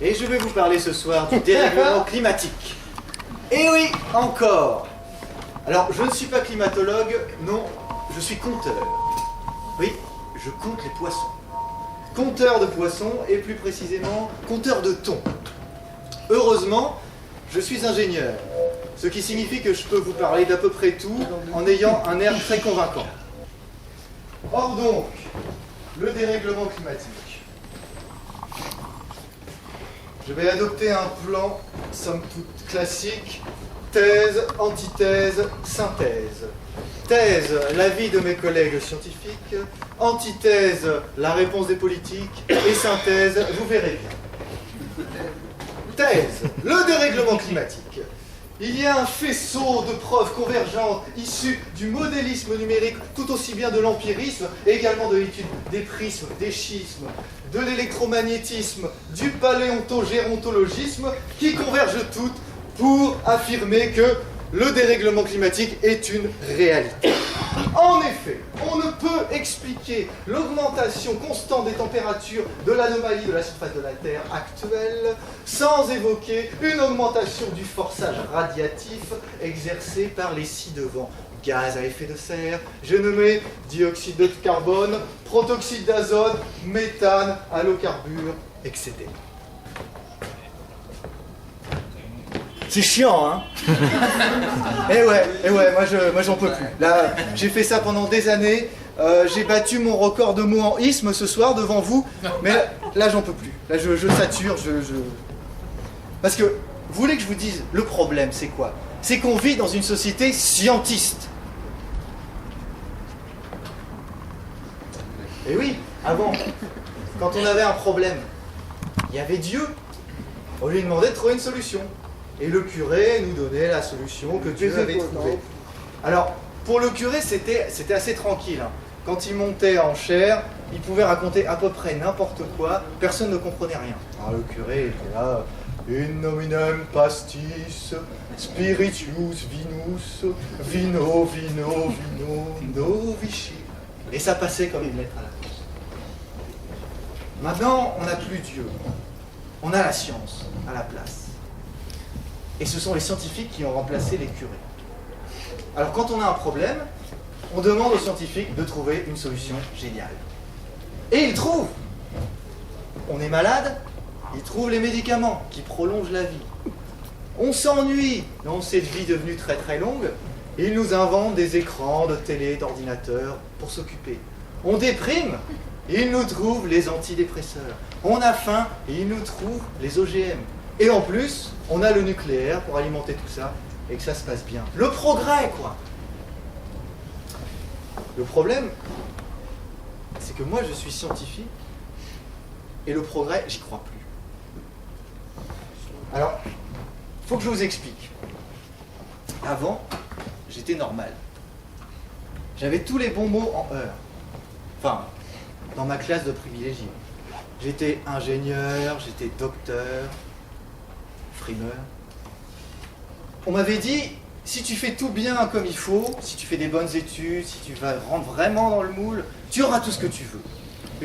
Et je vais vous parler ce soir du dérèglement climatique. Et oui, encore. Alors, je ne suis pas climatologue, non, je suis conteur. Oui, je compte les poissons. Compteur de poissons, et plus précisément, compteur de thon. Heureusement, je suis ingénieur, ce qui signifie que je peux vous parler d'à peu près tout en ayant un air très convaincant. Or donc, le dérèglement climatique. Je vais adopter un plan, somme toute classique, thèse, antithèse, synthèse. Thèse, l'avis de mes collègues scientifiques, antithèse, la réponse des politiques, et synthèse, vous verrez bien. Thèse, le dérèglement climatique. Il y a un faisceau de preuves convergentes issues du modélisme numérique, tout aussi bien de l'empirisme, et également de l'étude des prismes, des schismes, de l'électromagnétisme, du paléontogérontologisme, qui convergent toutes pour affirmer que le dérèglement climatique est une réalité. En effet, on ne peut expliquer l'augmentation constante des températures de l'anomalie de la surface de la Terre actuelle sans évoquer une augmentation du forçage radiatif exercé par les ci-devant gaz à effet de serre, j'ai nommé dioxyde de carbone, protoxyde d'azote, méthane, halocarbures, etc. C'est chiant, hein. Eh ouais, moi j'en peux plus. Là, j'ai fait ça pendant des années. J'ai battu mon record de mots en isme ce soir devant vous. Mais là j'en peux plus. Là, je sature, Parce que, vous voulez que je vous dise, le problème, c'est quoi? C'est qu'on vit dans une société scientiste. Et oui, avant, quand on avait un problème, il y avait Dieu. On lui demandait de trouver une solution. Et le curé nous donnait la solution que Dieu avait trouvée. Alors, pour le curé, c'était assez tranquille. Hein. Quand il montait en chair, il pouvait raconter à peu près n'importe quoi, personne ne comprenait rien. Alors le curé était là, in nominem pastis, spirituus vinus, vino, novici. Et ça passait comme une lettre à la poste. Maintenant, on n'a plus Dieu. On a la science à la place. Et ce sont les scientifiques qui ont remplacé les curés. Alors quand on a un problème, on demande aux scientifiques de trouver une solution géniale. Et ils trouvent. On est malade, ils trouvent les médicaments qui prolongent la vie. On s'ennuie dans cette vie devenue très très longue, et ils nous inventent des écrans de télé, d'ordinateur pour s'occuper. On déprime, et ils nous trouvent les antidépresseurs. On a faim, et ils nous trouvent les OGM. Et en plus, on a le nucléaire pour alimenter tout ça et que ça se passe bien. Le progrès, quoi. Le problème, c'est que moi, je suis scientifique et le progrès, j'y crois plus. Alors, il faut que je vous explique. Avant, j'étais normal. J'avais tous les bons mots en heure. Enfin, dans ma classe de privilégiés. J'étais ingénieur, j'étais docteur, frimeur. On m'avait dit, si tu fais tout bien comme il faut, si tu fais des bonnes études, si tu vas rentrer vraiment dans le moule, tu auras tout ce que tu veux.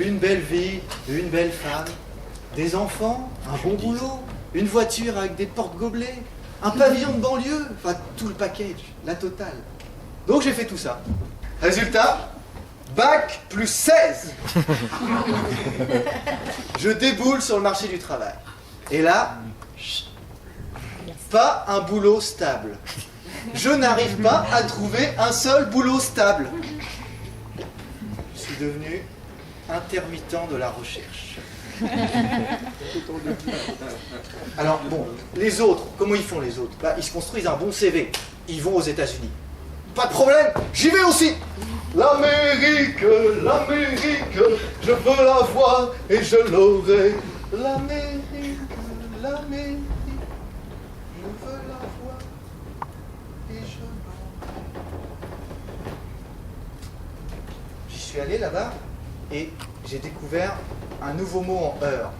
Une belle vie, une belle femme, des enfants, un bon boulot, une voiture avec des porte-gobelets, un pavillon de banlieue, enfin tout le package, la totale. Donc j'ai fait tout ça. Résultat, bac plus 16. Je déboule sur le marché du travail. Et là, pas un boulot stable. Je n'arrive pas à trouver un seul boulot stable. Je suis devenu intermittent de la recherche. Alors bon, les autres, comment ils font les autres? Ils se construisent un bon CV. Ils vont aux États-Unis. Pas de problème, j'y vais aussi. L'Amérique, je veux la voir et je l'aurai. L'Amérique, je veux la voir et je l'aurai. J'y suis allé là-bas et j'ai découvert un nouveau mot en heure.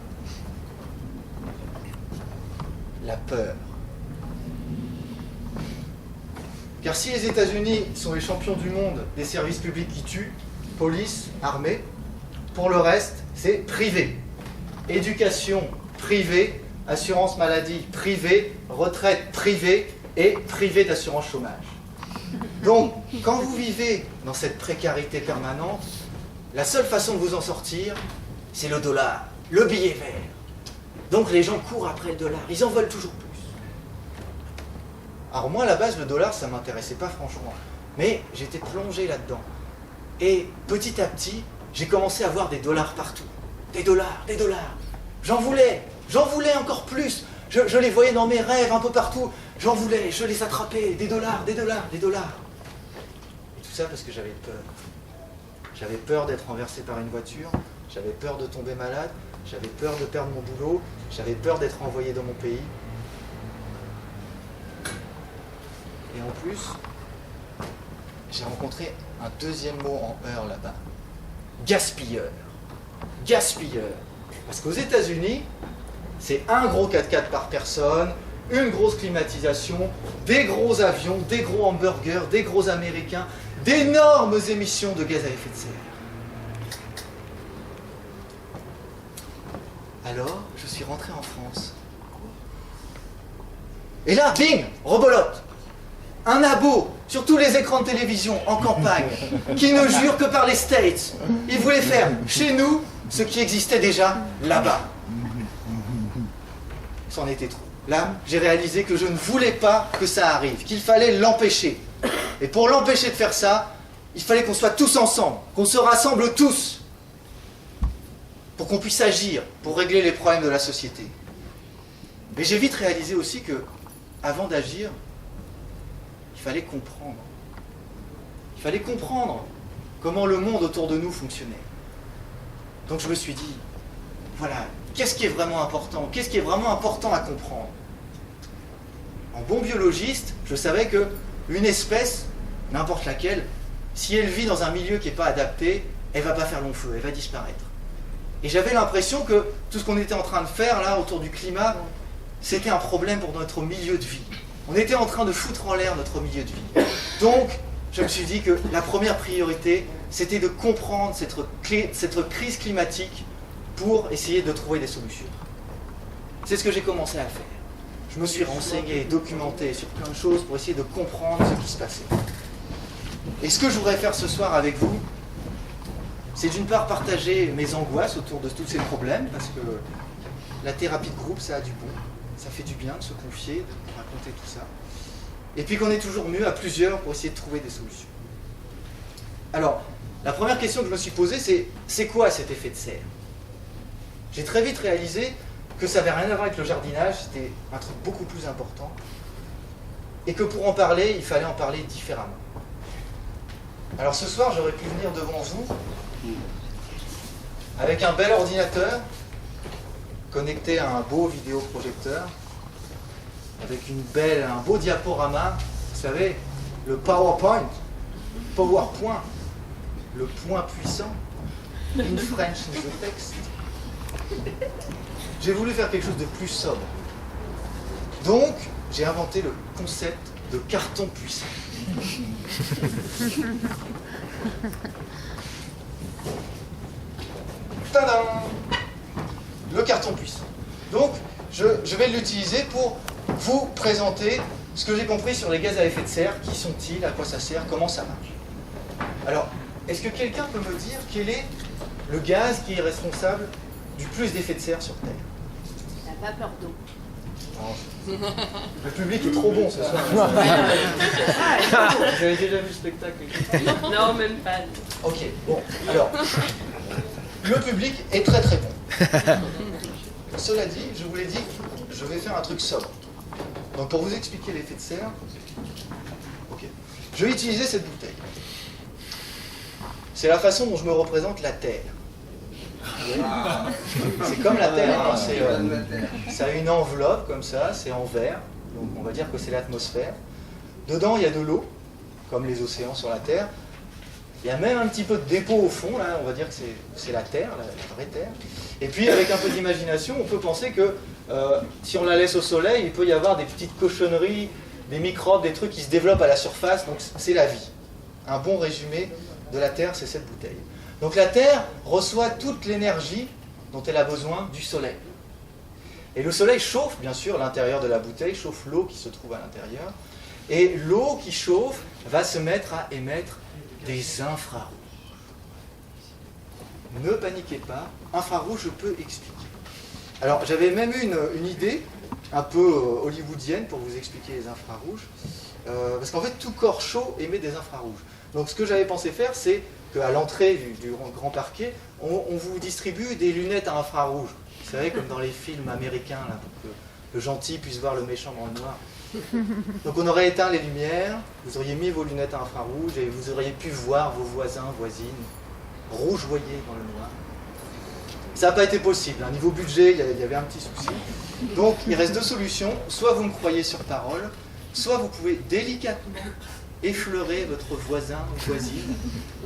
La peur. Car si les États-Unis sont les champions du monde des services publics qui tuent, police, armée, pour le reste, c'est privé. Éducation privée, assurance maladie privée, retraite privée et privée d'assurance chômage. Donc, quand vous vivez dans cette précarité permanente, la seule façon de vous en sortir, c'est le dollar, le billet vert. Donc les gens courent après le dollar, ils en veulent toujours plus. Alors moi, à la base, le dollar, ça ne m'intéressait pas franchement. Mais j'étais plongé là-dedans. Et petit à petit, j'ai commencé à voir des dollars partout. Des dollars, des dollars. J'en voulais encore plus. Je les voyais dans mes rêves un peu partout. J'en voulais, je les attrapais. Des dollars, des dollars, des dollars. Et tout ça parce que j'avais peur. J'avais peur d'être renversé par une voiture. J'avais peur de tomber malade. J'avais peur de perdre mon boulot. J'avais peur d'être envoyé dans mon pays. Et en plus, j'ai rencontré un deuxième mot en heure là-bas. Gaspilleur. Gaspilleur. Parce qu'aux États-Unis, c'est un gros 4x4 par personne, une grosse climatisation, des gros avions, des gros hamburgers, des gros Américains, d'énormes émissions de gaz à effet de serre. Alors, je suis rentré en France. Et là, bing, rebolote. Un abo sur tous les écrans de télévision en campagne qui ne jure que par les States. Il voulait faire chez nous ce qui existait déjà là-bas. C'en était trop. Là, j'ai réalisé que je ne voulais pas que ça arrive, qu'il fallait l'empêcher. Et pour l'empêcher de faire ça, il fallait qu'on soit tous ensemble, qu'on se rassemble tous, pour qu'on puisse agir, pour régler les problèmes de la société. Mais j'ai vite réalisé aussi que, avant d'agir, il fallait comprendre. Il fallait comprendre comment le monde autour de nous fonctionnait. Donc je me suis dit, voilà, qu'est-ce qui est vraiment important? Qu'est-ce qui est vraiment important à comprendre? En bon biologiste, je savais qu'une espèce, n'importe laquelle, si elle vit dans un milieu qui n'est pas adapté, elle ne va pas faire long feu, elle va disparaître. Et j'avais l'impression que tout ce qu'on était en train de faire là, autour du climat, c'était un problème pour notre milieu de vie. On était en train de foutre en l'air notre milieu de vie. Donc, je me suis dit que la première priorité, c'était de comprendre cette crise climatique pour essayer de trouver des solutions. C'est ce que j'ai commencé à faire. Je me suis renseigné, documenté sur plein de choses pour essayer de comprendre ce qui se passait. Et ce que je voudrais faire ce soir avec vous, c'est d'une part partager mes angoisses autour de tous ces problèmes, parce que la thérapie de groupe, ça a du bon. Ça fait du bien de se confier, de raconter tout ça. Et puis qu'on est toujours mieux à plusieurs pour essayer de trouver des solutions. Alors, la première question que je me suis posée, c'est quoi cet effet de serre? J'ai très vite réalisé que ça n'avait rien à voir avec le jardinage, c'était un truc beaucoup plus important. Et que pour en parler, il fallait en parler différemment. Alors ce soir, j'aurais pu venir devant vous avec un bel ordinateur, connecté à un beau vidéoprojecteur, avec un beau diaporama, vous savez, le PowerPoint, le point puissant, in French in the text. J'ai voulu faire quelque chose de plus sobre. Donc, j'ai inventé le concept de carton puissant. Tadam! Le carton puissant. Donc, je vais l'utiliser pour vous présenter ce que j'ai compris sur les gaz à effet de serre. Qui sont-ils? À quoi ça sert? Comment ça marche? Alors, est-ce que quelqu'un peut me dire quel est le gaz qui est responsable du plus d'effet de serre sur Terre? La vapeur d'eau. Le public est trop bon ce soir. Vous avez déjà vu le spectacle? Non, même pas. Ok, bon, alors, le public est très très bon. Cela dit, je vous l'ai dit, je vais faire un truc sobre. Donc pour vous expliquer l'effet de serre, ok, je vais utiliser cette bouteille. C'est la façon dont je me représente la Terre. C'est comme la Terre, hein, ça a une enveloppe comme ça, c'est en verre, donc on va dire que c'est l'atmosphère. Dedans il y a de l'eau, comme les océans sur la Terre. Il y a même un petit peu de dépôt au fond, là, on va dire que c'est la Terre, la vraie Terre. Et puis avec un peu d'imagination, on peut penser que si on la laisse au soleil, il peut y avoir des petites cochonneries, des microbes, des trucs qui se développent à la surface, donc c'est la vie. Un bon résumé de la Terre, c'est cette bouteille. Donc la Terre reçoit toute l'énergie dont elle a besoin du soleil. Et le soleil chauffe, bien sûr, l'intérieur de la bouteille, chauffe l'eau qui se trouve à l'intérieur. Et l'eau qui chauffe va se mettre à émettre des infrarouges. Ne paniquez pas, infrarouge, je peux expliquer. Alors, j'avais même eu une idée un peu hollywoodienne pour vous expliquer les infrarouges. Parce qu'en fait, tout corps chaud émet des infrarouges. Donc, ce que j'avais pensé faire, c'est qu'à l'entrée du grand parquet, on vous distribue des lunettes à infrarouge. Vous savez, comme dans les films américains, là, pour que le gentil puisse voir le méchant dans le noir. Donc on aurait éteint les lumières, vous auriez mis vos lunettes à infrarouge et vous auriez pu voir vos voisins, voisines, rougeoyer dans le noir. Ça n'a pas été possible. Niveau budget, il y avait un petit souci. Donc il reste deux solutions. Soit vous me croyez sur parole, soit vous pouvez délicatement effleurer votre voisin ou voisine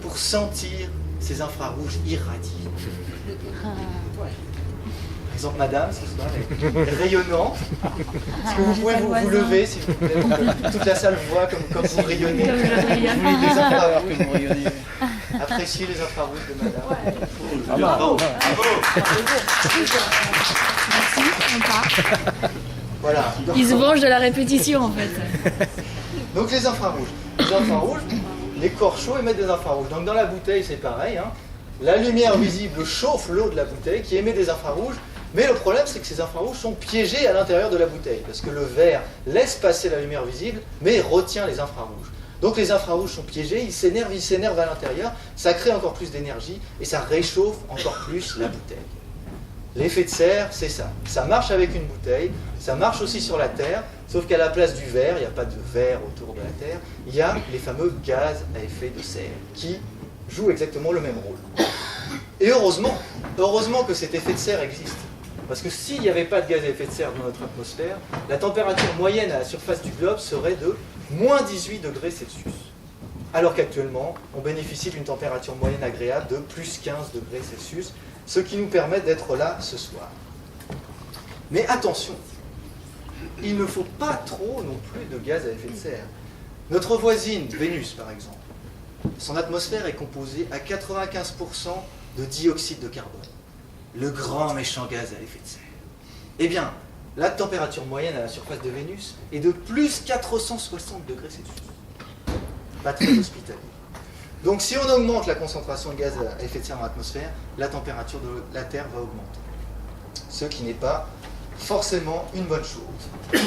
pour sentir ces infrarouges irradiés. Par exemple, madame, ce soir, est rayonnante. Est-ce que vous pouvez vous lever, s'il vous plaît, pour que toute la salle voit comme vous rayonnez. Les infrarouges que vous rayonnez. Appréciez les infrarouges de madame. Ouais. Bravo. Merci, on part. Voilà. Ils se vengent de la répétition, en fait. Donc les infrarouges. Les infrarouges, les corps chauds émettent des infrarouges. Donc dans la bouteille, c'est pareil. La lumière visible chauffe l'eau de la bouteille qui émet des infrarouges. Mais le problème, c'est que ces infrarouges sont piégés à l'intérieur de la bouteille, parce que le verre laisse passer la lumière visible, mais retient les infrarouges. Donc les infrarouges sont piégés, ils s'énervent à l'intérieur, ça crée encore plus d'énergie, et ça réchauffe encore plus la bouteille. L'effet de serre, c'est ça. Ça marche avec une bouteille, ça marche aussi sur la Terre, sauf qu'à la place du verre, il n'y a pas de verre autour de la Terre, il y a les fameux gaz à effet de serre, qui jouent exactement le même rôle. Et heureusement que cet effet de serre existe. Parce que s'il n'y avait pas de gaz à effet de serre dans notre atmosphère, la température moyenne à la surface du globe serait de moins 18 degrés Celsius. Alors qu'actuellement, on bénéficie d'une température moyenne agréable de plus 15 degrés Celsius, ce qui nous permet d'être là ce soir. Mais attention, il ne faut pas trop non plus de gaz à effet de serre. Notre voisine, Vénus par exemple, son atmosphère est composée à 95% de dioxyde de carbone. Le grand méchant gaz à effet de serre. Eh bien, la température moyenne à la surface de Vénus est de plus 460 degrés Celsius. Pas très hospitalier. Donc si on augmente la concentration de gaz à effet de serre dans l'atmosphère, la température de la Terre va augmenter. Ce qui n'est pas forcément une bonne chose.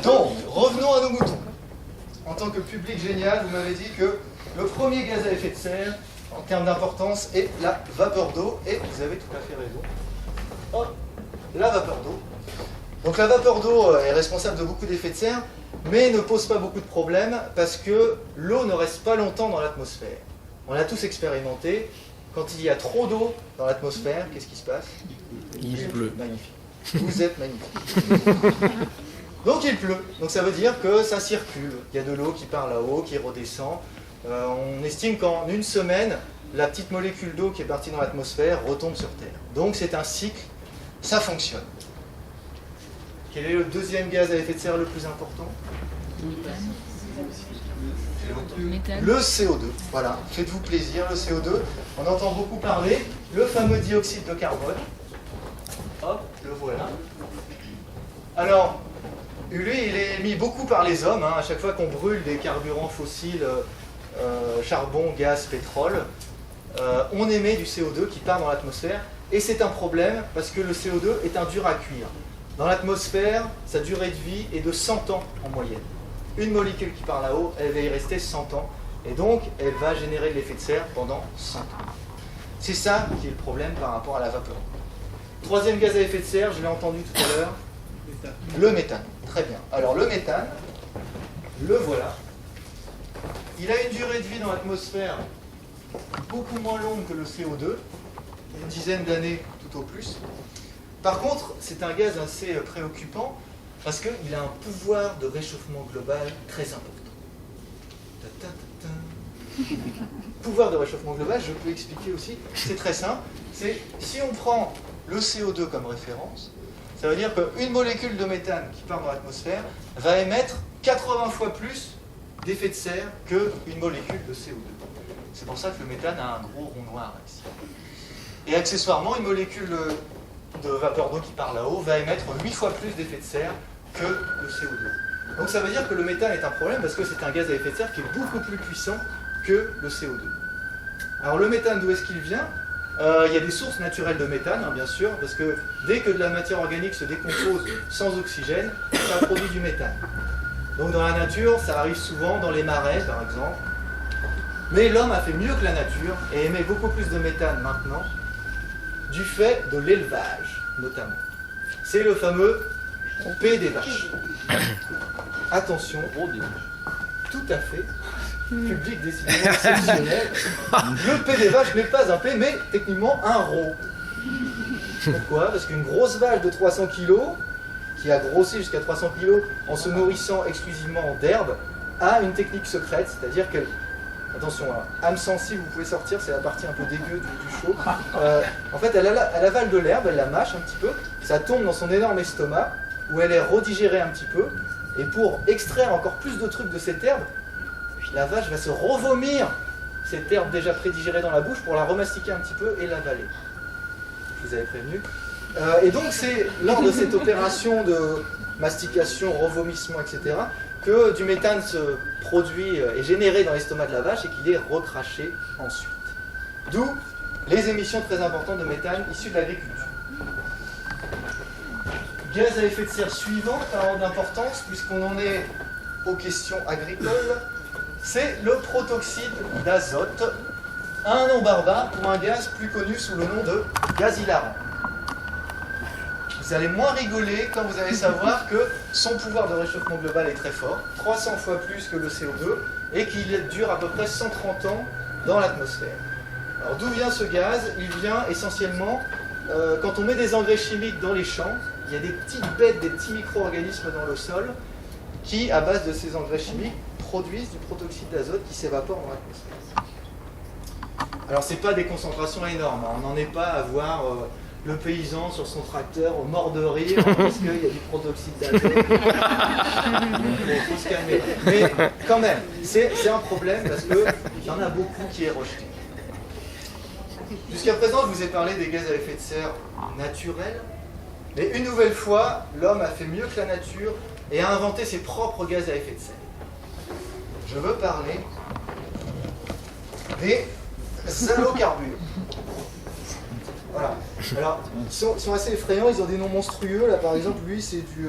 Donc, revenons à nos moutons. En tant que public génial, vous m'avez dit que le premier gaz à effet de serre, en termes d'importance, est la vapeur d'eau, et vous avez tout à fait raison. Hop, la vapeur d'eau. Donc la vapeur d'eau est responsable de beaucoup d'effets de serre, mais ne pose pas beaucoup de problèmes, parce que l'eau ne reste pas longtemps dans l'atmosphère. On l'a tous expérimenté, quand il y a trop d'eau dans l'atmosphère, qu'est-ce qui se passe? Il pleut. Magnifique. Vous êtes magnifique. Donc il pleut, donc ça veut dire que ça circule. Il y a de l'eau qui part là-haut, qui redescend. On estime qu'en une semaine, la petite molécule d'eau qui est partie dans l'atmosphère retombe sur Terre. Donc c'est un cycle, ça fonctionne. Quel est le deuxième gaz à effet de serre le plus important? Le CO2. Voilà, faites-vous plaisir, le CO2. On entend beaucoup parler, le fameux dioxyde de carbone. Hop, le voilà. Alors, lui, il est émis beaucoup par les hommes. À chaque fois qu'on brûle des carburants fossiles, charbon, gaz, pétrole, on émet du CO2 qui part dans l'atmosphère. Et c'est un problème parce que le CO2 est un dur à cuire. Dans l'atmosphère, sa durée de vie est de 100 ans en moyenne. Une molécule qui part là-haut, elle va y rester 100 ans. Et donc, elle va générer de l'effet de serre pendant 100 ans. C'est ça qui est le problème par rapport à la vapeur. Troisième gaz à effet de serre, je l'ai entendu tout à l'heure, le méthane. Très bien. Alors le méthane, le voilà. Il a une durée de vie dans l'atmosphère beaucoup moins longue que le CO2, une dizaine d'années tout au plus. Par contre, c'est un gaz assez préoccupant parce qu'il a un pouvoir de réchauffement global très important. Pouvoir de réchauffement global, je peux expliquer aussi, c'est très simple. C'est si on prend le CO2 comme référence, ça veut dire qu'une molécule de méthane qui part dans l'atmosphère va émettre 80 fois plus d'effet de serre qu'une molécule de CO2. C'est pour ça que le méthane a un gros rond noir ici. Et accessoirement, une molécule de vapeur d'eau qui part là-haut va émettre 8 fois plus d'effet de serre que le CO2. Donc ça veut dire que le méthane est un problème parce que c'est un gaz à effet de serre qui est beaucoup plus puissant que le CO2. Alors le méthane, d'où est-ce qu'il vient? Il y a des sources naturelles de méthane, hein, bien sûr, parce que dès que de la matière organique se décompose sans oxygène, ça produit du méthane. Donc dans la nature, ça arrive souvent dans les marais, par exemple. Mais l'homme a fait mieux que la nature et émet beaucoup plus de méthane maintenant, du fait de l'élevage, notamment. C'est le fameux P des vaches. Attention, tout à fait, public décidément exceptionnel. Le P des vaches n'est pas un P, mais techniquement un rho. Pourquoi? Parce qu'une grosse vache de 300 kg, qui a grossi jusqu'à 300 kg en se nourrissant exclusivement d'herbe, a une technique secrète, c'est-à-dire qu'elle... Attention, hein, âme sensible, vous pouvez sortir, c'est la partie un peu dégueu du show. En fait, elle avale de l'herbe, elle la mâche un petit peu, ça tombe dans son énorme estomac, où elle est redigérée un petit peu, et pour extraire encore plus de trucs de cette herbe, la vache va se revomir cette herbe déjà prédigérée dans la bouche pour la remastiquer un petit peu et l'avaler. Je vous avais prévenu. Et donc c'est lors de cette opération de mastication, revomissement, etc., que du méthane se produit, est généré dans l'estomac de la vache et qu'il est recraché ensuite. D'où les émissions très importantes de méthane issues de l'agriculture. Gaz à effet de serre suivant, par ordre d'importance, puisqu'on en est aux questions agricoles, c'est le protoxyde d'azote, un nom barbare pour un gaz plus connu sous le nom de gaz hilarant. Vous allez moins rigoler quand vous allez savoir que son pouvoir de réchauffement global est très fort, 300 fois plus que le CO2, et qu'il dure à peu près 130 ans dans l'atmosphère. Alors d'où vient ce gaz? Il vient essentiellement quand on met des engrais chimiques dans les champs. Il y a des petites bêtes, des petits micro-organismes dans le sol qui, à base de ces engrais chimiques, produisent du protoxyde d'azote qui s'évapore dans l'atmosphère. Alors c'est pas des concentrations énormes, hein. On n'en est pas à voir le paysan sur son tracteur mort de rire parce qu'il y a du protoxyde d'azote. Il faut se calmer. Mais quand même, c'est un problème parce qu'il y en a beaucoup qui est rejeté. Jusqu'à présent, je vous ai parlé des gaz à effet de serre naturels, mais une nouvelle fois, l'homme a fait mieux que la nature et a inventé ses propres gaz à effet de serre. Je veux parler des halocarbures. Voilà. Alors, ils sont assez effrayants, ils ont des noms monstrueux. Là, par exemple, lui, c'est du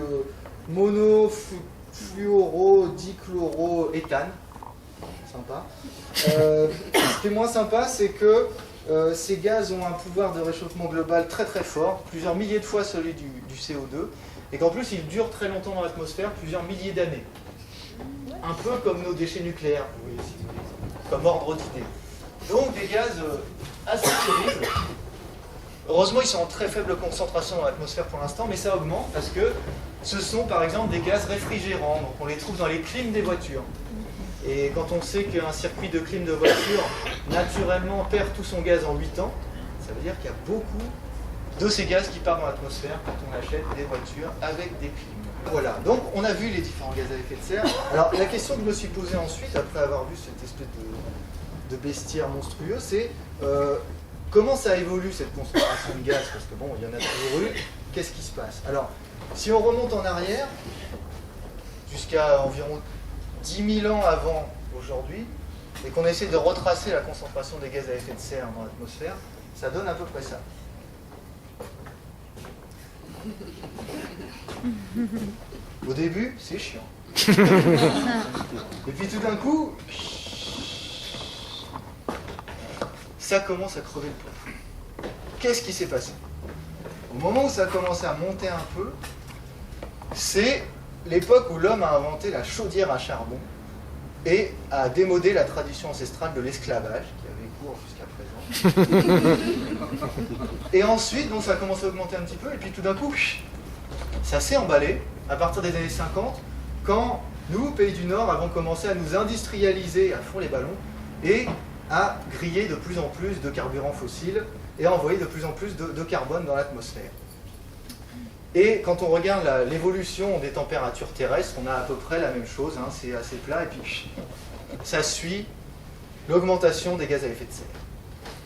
monofluorodichloroéthane. Sympa. Ce qui est moins sympa, c'est que ces gaz ont un pouvoir de réchauffement global très très fort, plusieurs milliers de fois celui du CO2, et qu'en plus, ils durent très longtemps dans l'atmosphère, plusieurs milliers d'années. Un peu comme nos déchets nucléaires, vous voyez, si vous voulez, comme ordre d'idée. Donc des gaz assez terribles. Heureusement, ils sont en très faible concentration dans l'atmosphère pour l'instant, mais ça augmente parce que ce sont par exemple des gaz réfrigérants. Donc on les trouve dans les clims des voitures. Et quand on sait qu'un circuit de clim de voiture, naturellement, perd tout son gaz en 8 ans, ça veut dire qu'il y a beaucoup de ces gaz qui partent dans l'atmosphère quand on achète des voitures avec des clims. Voilà, donc on a vu les différents gaz à effet de serre. Alors la question que je me suis posée ensuite, après avoir vu cette espèce de bestiaire monstrueux, c'est comment ça évolue cette concentration de gaz? Parce que bon, il y en a toujours eu. Qu'est-ce qui se passe? Alors, si on remonte en arrière, jusqu'à environ 10 000 ans avant aujourd'hui, et qu'on essaie de retracer la concentration des gaz à effet de serre dans l'atmosphère, ça donne à peu près ça. Au début, c'est chiant. Et puis tout d'un coup, ça commence à crever le plafond. Qu'est-ce qui s'est passé? Au moment où ça a commencé à monter un peu, c'est l'époque où l'homme a inventé la chaudière à charbon et a démodé la tradition ancestrale de l'esclavage, qui avait cours jusqu'à présent. Et ensuite, donc, ça a commencé à augmenter un petit peu, et puis tout d'un coup, ça s'est emballé à partir des années 50, quand nous, pays du Nord, avons commencé à nous industrialiser à fond les ballons et à griller de plus en plus de carburants fossiles et à envoyer de plus en plus de carbone dans l'atmosphère. Et quand on regarde l'évolution des températures terrestres, on a à peu près la même chose, hein, c'est assez plat, et puis ça suit l'augmentation des gaz à effet de serre.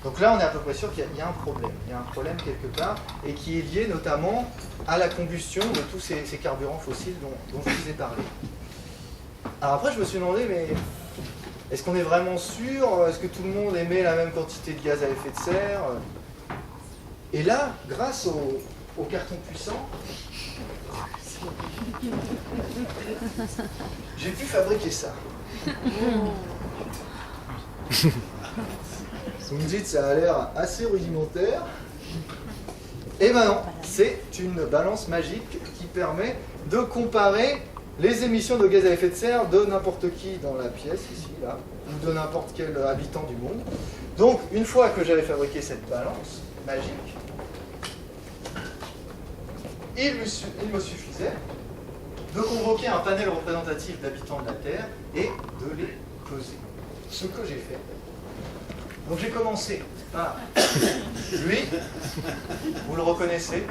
Donc là, on est à peu près sûr qu'il y a un problème. Il y a un problème quelque part, et qui est lié notamment à la combustion de tous ces carburants fossiles dont je vous ai parlé. Alors après, je me suis demandé, mais est-ce qu'on est vraiment sûr? Est-ce que tout le monde émet la même quantité de gaz à effet de serre? Et là, grâce au carton puissant, j'ai pu fabriquer ça. Vous me dites, ça a l'air assez rudimentaire. Eh ben non, c'est une balance magique qui permet de comparer les émissions de gaz à effet de serre de n'importe qui dans la pièce, ici, là, ou de n'importe quel habitant du monde. Donc, une fois que j'avais fabriqué cette balance magique, il me suffisait de convoquer un panel représentatif d'habitants de la Terre et de les peser. Ce que j'ai fait. Donc j'ai commencé par lui, vous le reconnaissez,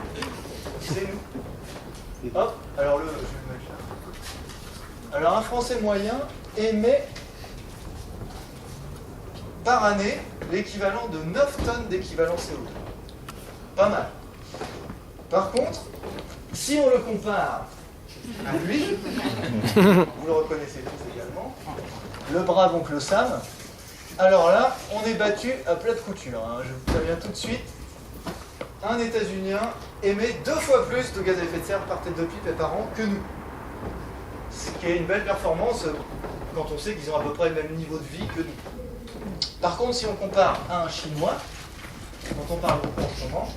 c'est nous. Hop, alors je vais le mettre là. Alors un Français moyen émet par année l'équivalent de 9 tonnes d'équivalent CO2. Pas mal. Par contre, si on le compare à lui, vous le reconnaissez tous également, le brave oncle Sam, alors là, on est battu à plat de couture. Hein. Je vous préviens tout de suite, un États-Unien émet 2 fois plus de gaz à effet de serre par tête de pipe et par an que nous. Ce qui est une belle performance quand on sait qu'ils ont à peu près le même niveau de vie que nous. Par contre, si on compare à un Chinois, dont on parle beaucoup en ce moment,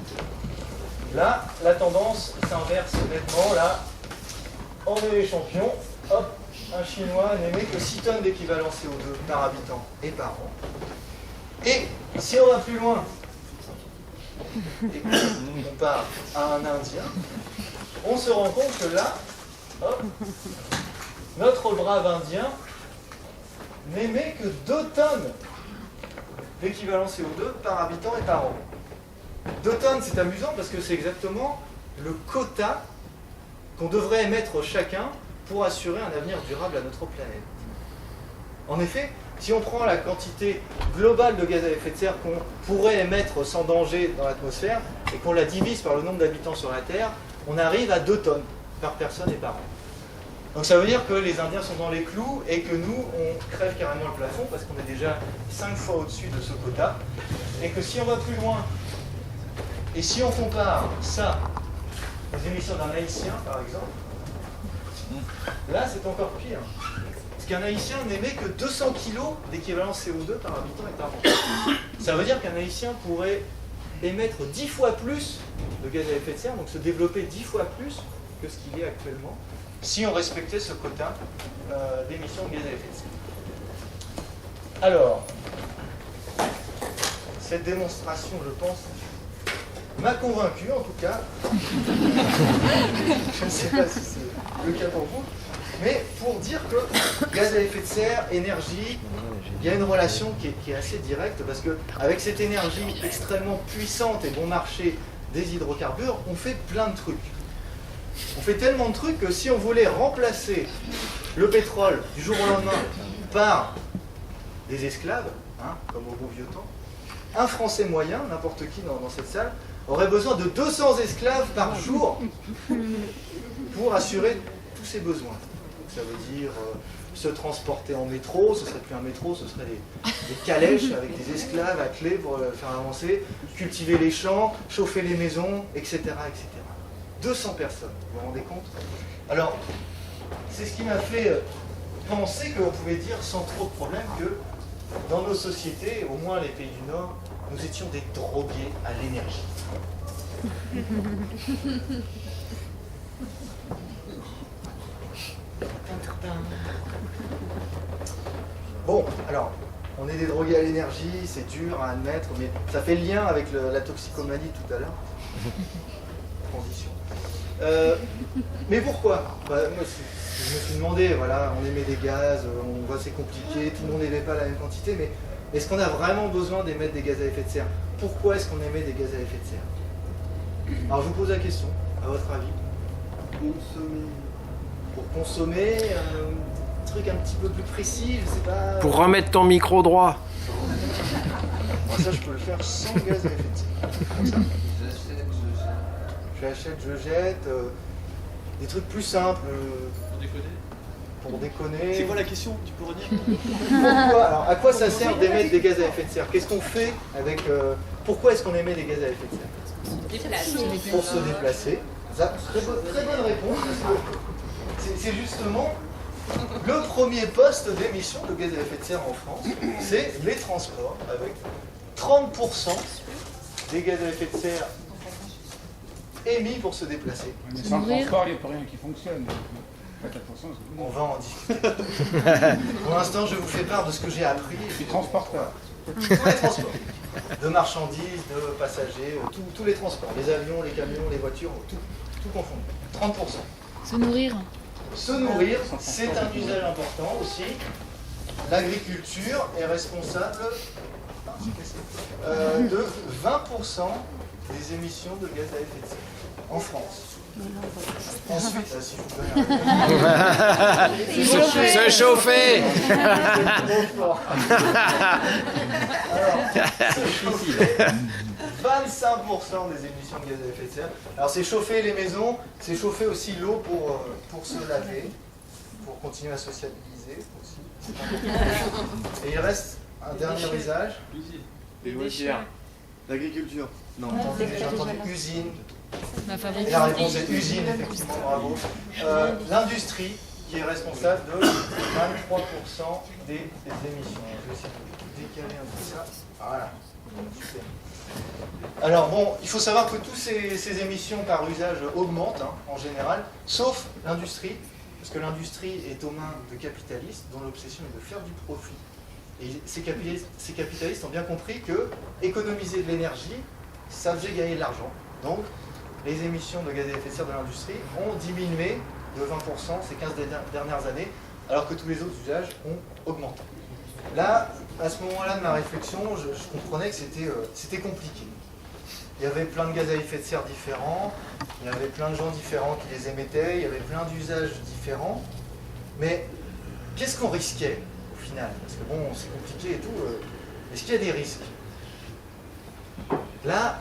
là, la tendance s'inverse nettement. Là, on est les champions. Hop, un Chinois n'émet que 6 tonnes d'équivalent CO2 par habitant et par an. Et si on va plus loin, et qu'on compare à un Indien, on se rend compte que là, hop, notre brave Indien n'émet que 2 tonnes d'équivalent CO2 par habitant et par an. 2 tonnes, c'est amusant parce que c'est exactement le quota qu'on devrait émettre chacun pour assurer un avenir durable à notre planète. En effet, si on prend la quantité globale de gaz à effet de serre qu'on pourrait émettre sans danger dans l'atmosphère et qu'on la divise par le nombre d'habitants sur la Terre, on arrive à 2 tonnes par personne et par an. Donc ça veut dire que les Indiens sont dans les clous et que nous, on crève carrément le plafond parce qu'on est déjà 5 fois au-dessus de ce quota. Et que si on va plus loin, et si on compare ça aux émissions d'un Haïtien, par exemple, là c'est encore pire. Parce qu'un Haïtien n'émet que 200 kg d'équivalent CO2 par habitant et par an. Ça veut dire qu'un Haïtien pourrait émettre 10 fois plus de gaz à effet de serre, donc se développer 10 fois plus que ce qu'il est actuellement, si on respectait ce quota d'émissions de gaz à effet de serre. Alors, cette démonstration, je pense, m'a convaincu en tout cas. Je ne sais pas si c'est le cas pour vous, mais pour dire que gaz à effet de serre, énergie, il y a une relation qui est assez directe parce qu'avec cette énergie extrêmement puissante et bon marché des hydrocarbures, on fait plein de trucs. On fait tellement de trucs que si on voulait remplacer le pétrole du jour au lendemain par des esclaves, hein, comme au beau vieux temps, un Français moyen, n'importe qui dans cette salle, aurait besoin de 200 esclaves par jour pour assurer tous ses besoins. Ça veut dire se transporter en métro, ce serait plus un métro, ce serait des calèches avec des esclaves à clé pour le faire avancer, cultiver les champs, chauffer les maisons, etc. etc. 200 personnes, vous vous rendez compte? Alors, c'est ce qui m'a fait penser qu'on pouvait dire sans trop de problème que dans nos sociétés, au moins les pays du Nord, nous étions des drogués à l'énergie. Bon, alors, on est des drogués à l'énergie, c'est dur à admettre, mais ça fait le lien avec la toxicomanie tout à l'heure. Transition. Mais pourquoi? Moi, je me suis demandé, voilà, on émet des gaz, on voit c'est compliqué, tout le monde n'émet pas la même quantité, mais est-ce qu'on a vraiment besoin d'émettre des gaz à effet de serre? Pourquoi est-ce qu'on émet des gaz à effet de serre? Alors je vous pose la question, à votre avis. Consommer. Pour consommer, un truc un petit peu plus précis, je sais pas. Pour remettre ton micro droit. Moi, ça, je peux le faire sans gaz à effet de serre. Comme ça. J'achète, je jette. Des trucs plus simples. Pour déconner. C'est quoi la question? Tu peux redire? Pourquoi, alors, à quoi ça sert d'émettre des gaz à effet de serre? Qu'est-ce qu'on fait avec... pourquoi est-ce qu'on émet des gaz à effet de serre? Pour se déplacer. Ça, très bonne réponse. C'est justement le premier poste d'émission de gaz à effet de serre en France. C'est les transports, avec 30% des gaz à effet de serre émis pour se déplacer. Mais sans transport, il n'y a pas rien qui fonctionne. On va en discuter. Pour l'instant, je vous fais part de ce que j'ai appris. Je suis transporteur. Tous les transports. De marchandises, de passagers, tous les transports. Les avions, les camions, les voitures, tout confondu. 30%. Se nourrir. Se nourrir, c'est un usage important aussi. L'agriculture est responsable de 20% des émissions de gaz à effet de serre en France. Ensuite, si vous pouvez... Se chauffer. Alors, se chauffer. 25% des émissions de gaz à effet de serre. Alors c'est chauffer les maisons, c'est chauffer aussi l'eau pour se laver, pour continuer à sociabiliser aussi. Et il reste un dernier usage. Les loisirs. L'agriculture. Non, j'ai entendu usine. La Et fabrique. la réponse est usine, effectivement, bravo. L'industrie qui est responsable de 23% des émissions. Je vais essayer de décaler un peu ça. Voilà. Super. Alors bon, il faut savoir que toutes ces émissions par usage augmentent en général, sauf l'industrie, parce que l'industrie est aux mains de capitalistes dont l'obsession est de faire du profit. Et ces capitalistes ont bien compris que économiser de l'énergie, ça faisait gagner de l'argent. Donc les émissions de gaz à effet de serre de l'industrie ont diminué de 20% ces 15 dernières années, alors que tous les autres usages ont augmenté. Là, à ce moment-là de ma réflexion, je comprenais que c'était compliqué. Il y avait plein de gaz à effet de serre différents, il y avait plein de gens différents qui les émettaient, il y avait plein d'usages différents. Mais qu'est-ce qu'on risquait au final? Parce que bon, c'est compliqué et tout. Est-ce qu'il y a des risques? Là,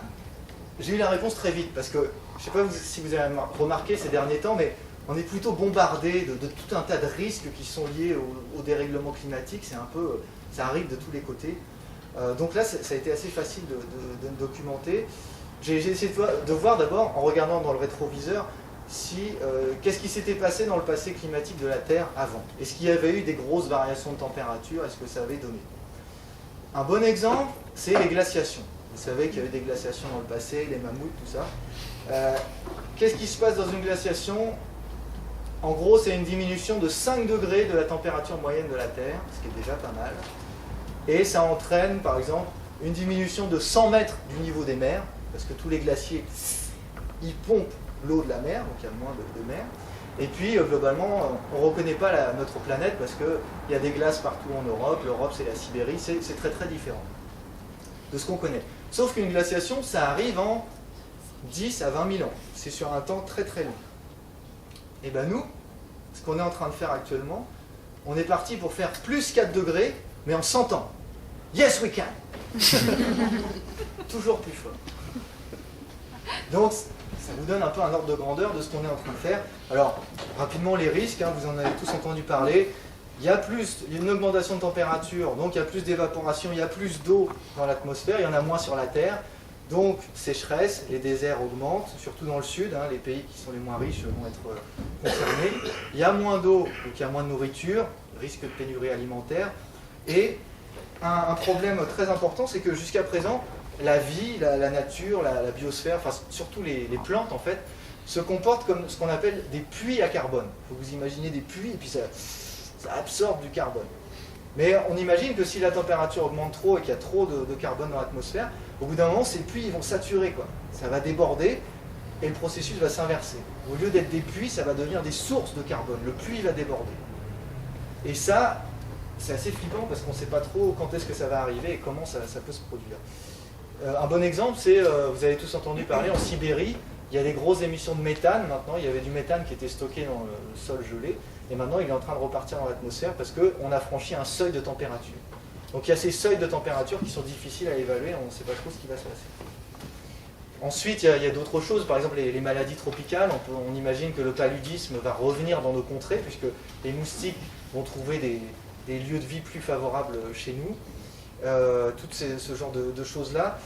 j'ai eu la réponse très vite, parce que je ne sais pas si vous avez remarqué ces derniers temps, mais on est plutôt bombardé de tout un tas de risques qui sont liés au dérèglement climatique. C'est un peu, ça arrive de tous les côtés. Donc là, ça a été assez facile de me documenter. J'ai essayé de voir d'abord, en regardant dans le rétroviseur, qu'est-ce qui s'était passé dans le passé climatique de la Terre avant. Est-ce qu'il y avait eu des grosses variations de température? Est-ce que ça avait donné? Un bon exemple, c'est les glaciations. Vous savez qu'il y avait des glaciations dans le passé, les mammouths, tout ça. Qu'est-ce qui se passe dans une glaciation? En gros, c'est une diminution de 5 degrés de la température moyenne de la Terre, ce qui est déjà pas mal. Et ça entraîne, par exemple, une diminution de 100 mètres du niveau des mers, parce que tous les glaciers, ils pompent l'eau de la mer, donc il y a moins de mer. Et puis, globalement, on ne reconnaît pas notre planète, parce qu'il y a des glaces partout en Europe. L'Europe, c'est la Sibérie, c'est très très différent de ce qu'on connaît. Sauf qu'une glaciation, ça arrive en 10 à 20 000 ans. C'est sur un temps très très long. Et bien nous, ce qu'on est en train de faire actuellement, on est parti pour faire plus 4 degrés, mais en 100 ans. Yes, we can. Toujours plus fort. Donc, ça vous donne un peu un ordre de grandeur de ce qu'on est en train de faire. Alors, rapidement, les risques, vous en avez tous entendu parler. Il y a une augmentation de température, donc il y a plus d'évaporation, il y a plus d'eau dans l'atmosphère, il y en a moins sur la Terre. Donc, sécheresse, les déserts augmentent, surtout dans le sud, les pays qui sont les moins riches vont être concernés. Il y a moins d'eau, donc il y a moins de nourriture, risque de pénurie alimentaire. Et un problème très important, c'est que jusqu'à présent, la vie, la nature, la biosphère, enfin surtout les plantes en fait, se comportent comme ce qu'on appelle des puits à carbone. Il faut vous imaginer des puits et puis ça absorbe du carbone. Mais on imagine que si la température augmente trop et qu'il y a trop de carbone dans l'atmosphère, au bout d'un moment, ces puits ils vont saturer, quoi. Ça va déborder et le processus va s'inverser. Au lieu d'être des puits, ça va devenir des sources de carbone. Le puits va déborder. Et ça, c'est assez flippant parce qu'on ne sait pas trop quand est-ce que ça va arriver et comment ça peut se produire. Un bon exemple, c'est, vous avez tous entendu parler, en Sibérie, il y a des grosses émissions de méthane maintenant. Il y avait du méthane qui était stocké dans le sol gelé. Et maintenant, il est en train de repartir dans l'atmosphère parce qu'on a franchi un seuil de température. Donc il y a ces seuils de température qui sont difficiles à évaluer, on ne sait pas trop ce qui va se passer. Ensuite, il y a d'autres choses, par exemple les maladies tropicales. On imagine que le paludisme va revenir dans nos contrées, puisque les moustiques vont trouver des lieux de vie plus favorables chez nous. Tout ce genre de choses-là.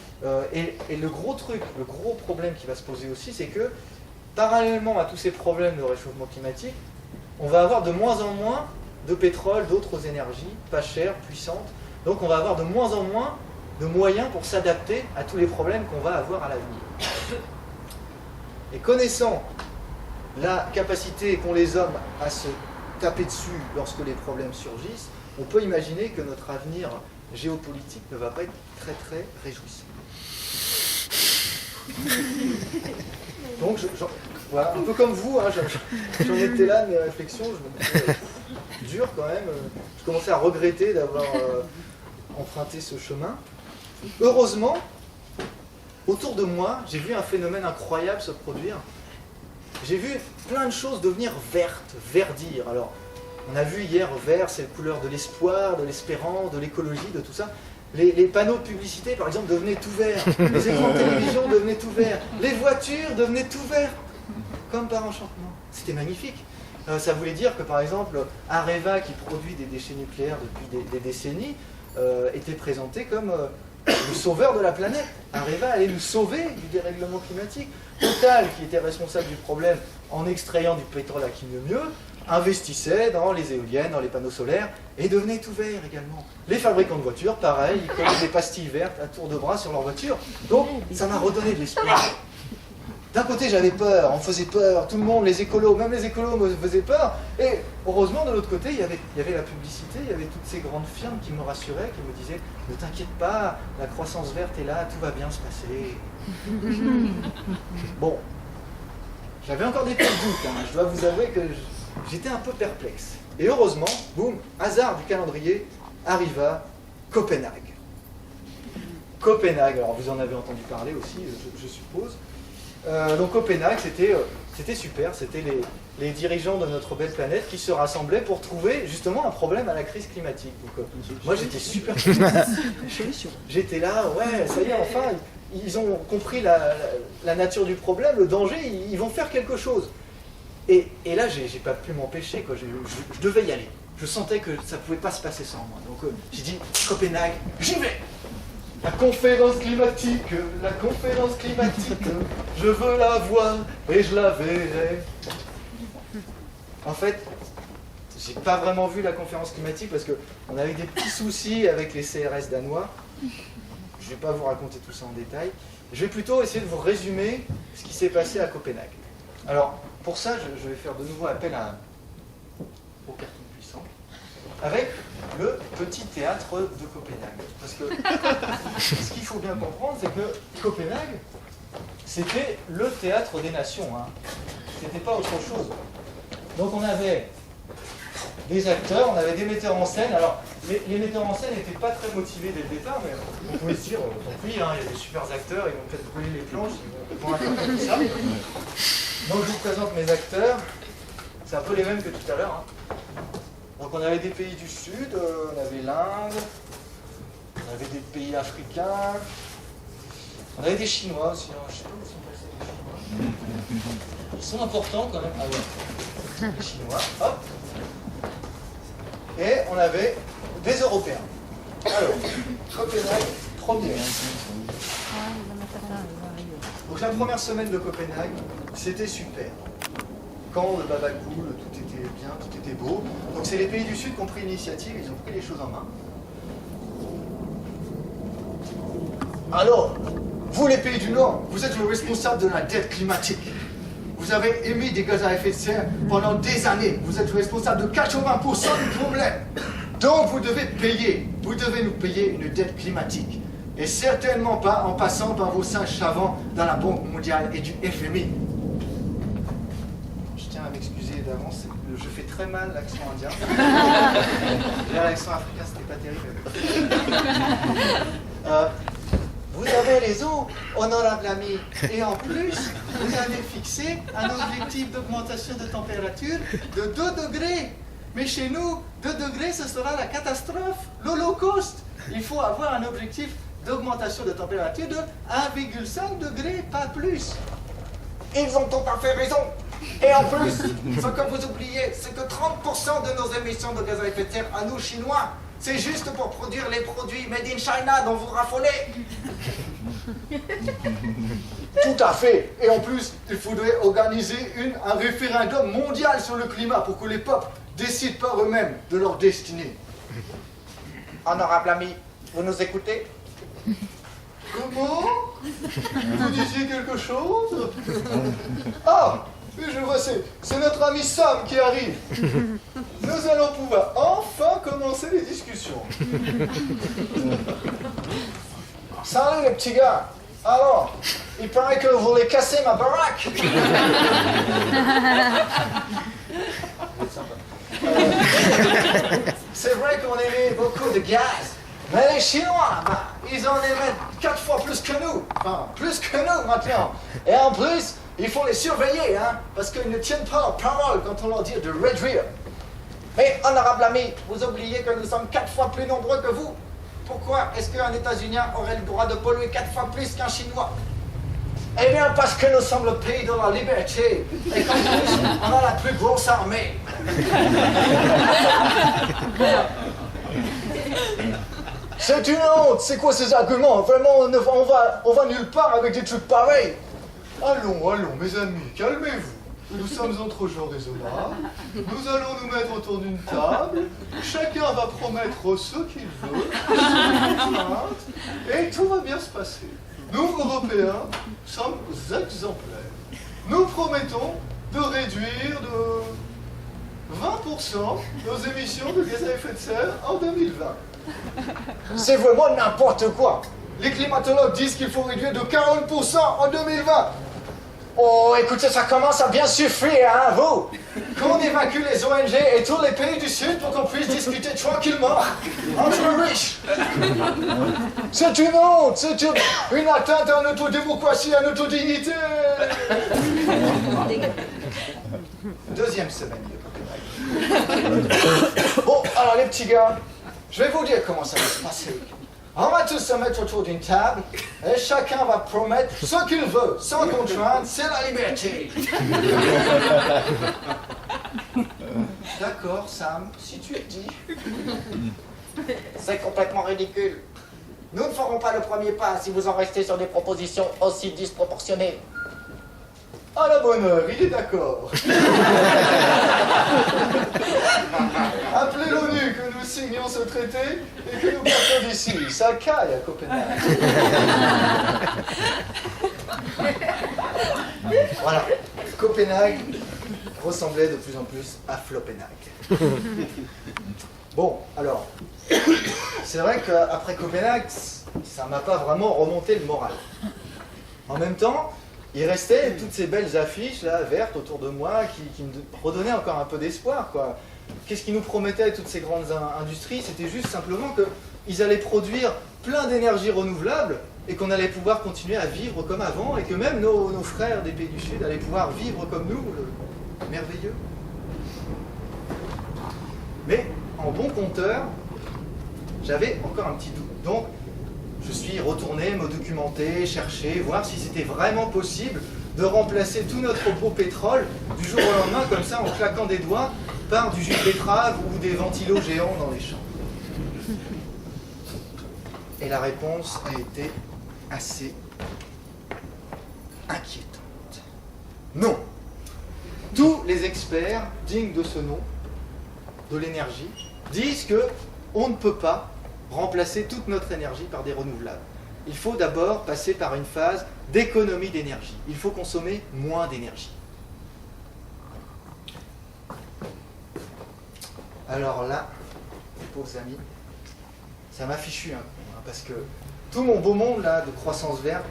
Et le gros truc, le gros problème qui va se poser aussi, c'est que parallèlement à tous ces problèmes de réchauffement climatique, on va avoir de moins en moins de pétrole, d'autres énergies, pas chères, puissantes. Donc on va avoir de moins en moins de moyens pour s'adapter à tous les problèmes qu'on va avoir à l'avenir. Et connaissant la capacité qu'ont les hommes à se taper dessus lorsque les problèmes surgissent, on peut imaginer que notre avenir géopolitique ne va pas être très très réjouissant. Donc, voilà, un peu comme vous, hein, j'en étais là de mes réflexions, je me disais, dur quand même, je commençais à regretter d'avoir emprunté ce chemin. Heureusement, autour de moi, j'ai vu un phénomène incroyable se produire. J'ai vu plein de choses devenir vertes, verdir. Alors, on a vu hier vert, c'est la couleur de l'espoir, de l'espérance, de l'écologie, de tout ça. Les panneaux de publicité, par exemple, devenaient tout verts. Les écrans de télévision devenaient tout verts. Les voitures devenaient tout verts. Comme par enchantement. C'était magnifique. Ça voulait dire que, par exemple, Areva, qui produit des déchets nucléaires depuis des décennies, était présenté comme le sauveur de la planète. Areva allait nous sauver du dérèglement climatique. Total, qui était responsable du problème en extrayant du pétrole à qui mieux, investissait dans les éoliennes, dans les panneaux solaires, et devenait tout vert également. Les fabricants de voitures, pareil, ils collaient des pastilles vertes à tour de bras sur leur voiture. Donc, ça m'a redonné de l'espoir. D'un côté, j'avais peur, on faisait peur, tout le monde, les écolos, même les écolos me faisaient peur. Et heureusement, de l'autre côté, il y avait la publicité, il y avait toutes ces grandes firmes qui me rassuraient, qui me disaient « Ne t'inquiète pas, la croissance verte est là, tout va bien se passer. » Bon, j'avais encore des petits doutes, hein. Je dois vous avouer que j'étais un peu perplexe. Et heureusement, boum, hasard du calendrier, arriva Copenhague. Copenhague, alors vous en avez entendu parler aussi, je suppose. Donc Copenhague, c'était super, c'était les dirigeants de notre belle planète qui se rassemblaient pour trouver justement un problème à la crise climatique. Donc, moi j'étais super j'étais là, ouais, ça y est, enfin, ils ont compris la nature du problème, le danger, ils vont faire quelque chose. Et là, j'ai pas pu m'empêcher, quoi. Je devais y aller. Je sentais que ça pouvait pas se passer sans moi. Donc j'ai dit, Copenhague, j'y vais. La conférence climatique, je veux la voir et je la verrai. En fait, j'ai pas vraiment vu la conférence climatique parce qu'on avait des petits soucis avec les CRS danois. Je vais pas vous raconter tout ça en détail. Je vais plutôt essayer de vous résumer ce qui s'est passé à Copenhague. Alors, pour ça, je vais faire de nouveau appel au carton puissant avec le petit théâtre de Copenhague. Parce que ce qu'il faut bien comprendre, c'est que Copenhague, c'était le théâtre des nations. Hein. C'était pas autre chose. Donc on avait des acteurs, on avait des metteurs en scène. Alors, les metteurs en scène n'étaient pas très motivés dès le départ, mais on pouvait se dire, tant pis, hein, il y a des super acteurs, ils vont peut-être brûler les planches, ils vont raconter tout ça. Donc je vous présente mes acteurs, c'est un peu les mêmes que tout à l'heure. Hein. Donc on avait des pays du Sud, on avait l'Inde, on avait des pays africains, on avait des Chinois aussi. Alors, je ne sais pas où sont passés les Chinois. Ils sont importants quand même. Ah ouais, les Chinois, hop. Et on avait des Européens. Alors, Copenhague, premier. Donc la première semaine de Copenhague, c'était super. Quand le baba cool, tout était bien, tout était beau. Donc c'est les pays du Sud qui ont pris l'initiative, ils ont pris les choses en main. Alors, vous les pays du Nord, vous êtes le responsable de la dette climatique. Vous avez émis des gaz à effet de serre pendant des années. Vous êtes le responsable de 80% du problème. Donc vous devez payer, vous devez nous payer une dette climatique. Et certainement pas en passant par vos singes savants dans la Banque mondiale et du FMI. Je tiens à m'excuser d'avance, je fais très mal l'accent indien. Là, l'accent africain, c'était pas terrible. Vous avez raison, honorable ami. Et en plus, vous avez fixé un objectif d'augmentation de température de 2 degrés. Mais chez nous, 2 degrés, ce sera la catastrophe, l'holocauste. il faut avoir un objectif d'augmentation de température de 1,5 degré, pas plus. Ils ont tout à fait raison. Et en plus, ce que vous oubliez, c'est que 30% de nos émissions de gaz à effet de serre à nous, Chinois, c'est juste pour produire les produits made in China dont vous raffolez. Tout à fait. Et en plus, il faudrait organiser un référendum mondial sur le climat pour que les peuples décident par eux-mêmes de leur destinée. Honorable ami, vous nous écoutez? Comment? Vous disiez quelque chose? Ah, je vois, c'est notre ami Sam qui arrive. Nous allons pouvoir enfin commencer les discussions. Salut les petits gars. Alors, il paraît que vous voulez casser ma baraque. C'est vrai qu'on émet beaucoup de gaz. Mais les Chinois, ils en émettent 4 fois plus que nous. Enfin, plus que nous maintenant. Et en plus, il faut les surveiller, hein, parce qu'ils ne tiennent pas leur parole quand on leur dit de réduire. Mais, honorable ami, vous oubliez que nous sommes 4 fois plus nombreux que vous. Pourquoi est-ce qu'un États-Unien aurait le droit de polluer 4 fois plus qu'un Chinois? Eh bien, parce que nous sommes le pays de la liberté. Et qu'en plus, on a la plus grosse armée. C'est une honte. C'est quoi ces arguments? Vraiment, on va nulle part avec des trucs pareils. Allons, mes amis, calmez-vous. Nous sommes entre gens raisonnables. Nous allons nous mettre autour d'une table. Chacun va promettre ce qu'il veut, et tout va bien se passer. Nous, Européens, sommes exemplaires. Nous promettons de réduire de 20% nos émissions de gaz à effet de serre en 2020. C'est vraiment n'importe quoi. Les climatologues disent qu'il faut réduire de 40% en 2020. Oh, écoutez, ça commence à bien suffire, hein, vous. Qu'on évacue les ONG et tous les pays du Sud pour qu'on puisse discuter tranquillement entre riches. C'est une honte, c'est une atteinte à notre démocratie, à notre dignité. Deuxième semaine de Copenhague. Bon, alors les petits gars, je vais vous dire comment ça va se passer. On va tous se mettre autour d'une table et chacun va promettre ce qu'il veut, sans contrainte, c'est la liberté. D'accord, Sam, si tu le dis. C'est complètement ridicule. Nous ne ferons pas le premier pas si vous en restez sur des propositions aussi disproportionnées. À la bonne heure, il est d'accord. Appelez l'ONU que nous signions ce traité et que nous partons d'ici. Ça caille à Copenhague. Voilà, Copenhague ressemblait de plus en plus à Flopenhague. Bon, alors, c'est vrai qu'après Copenhague, ça m'a pas vraiment remonté le moral. En même temps, il restait toutes ces belles affiches là, vertes autour de moi qui me redonnaient encore un peu d'espoir, quoi. Qu'est-ce qu'ils nous promettaient, toutes ces grandes industries? C'était juste simplement qu'ils allaient produire plein d'énergie renouvelable et qu'on allait pouvoir continuer à vivre comme avant et que même nos frères des pays du Sud allaient pouvoir vivre comme nous, merveilleux. Mais en bon compteur, j'avais encore un petit doute. Donc, je suis retourné me documenter, chercher, voir si c'était vraiment possible de remplacer tout notre beau pétrole du jour au lendemain, comme ça, en claquant des doigts, par du jus de betterave ou des ventilos géants dans les champs. Et la réponse a été assez inquiétante. Non. Tous les experts dignes de ce nom, de l'énergie, disent que on ne peut pas remplacer toute notre énergie par des renouvelables. Il faut d'abord passer par une phase d'économie d'énergie. Il faut consommer moins d'énergie. Alors là, mes pauvres amis, ça m'a fichu un coup, hein, parce que tout mon beau monde là, de croissance verte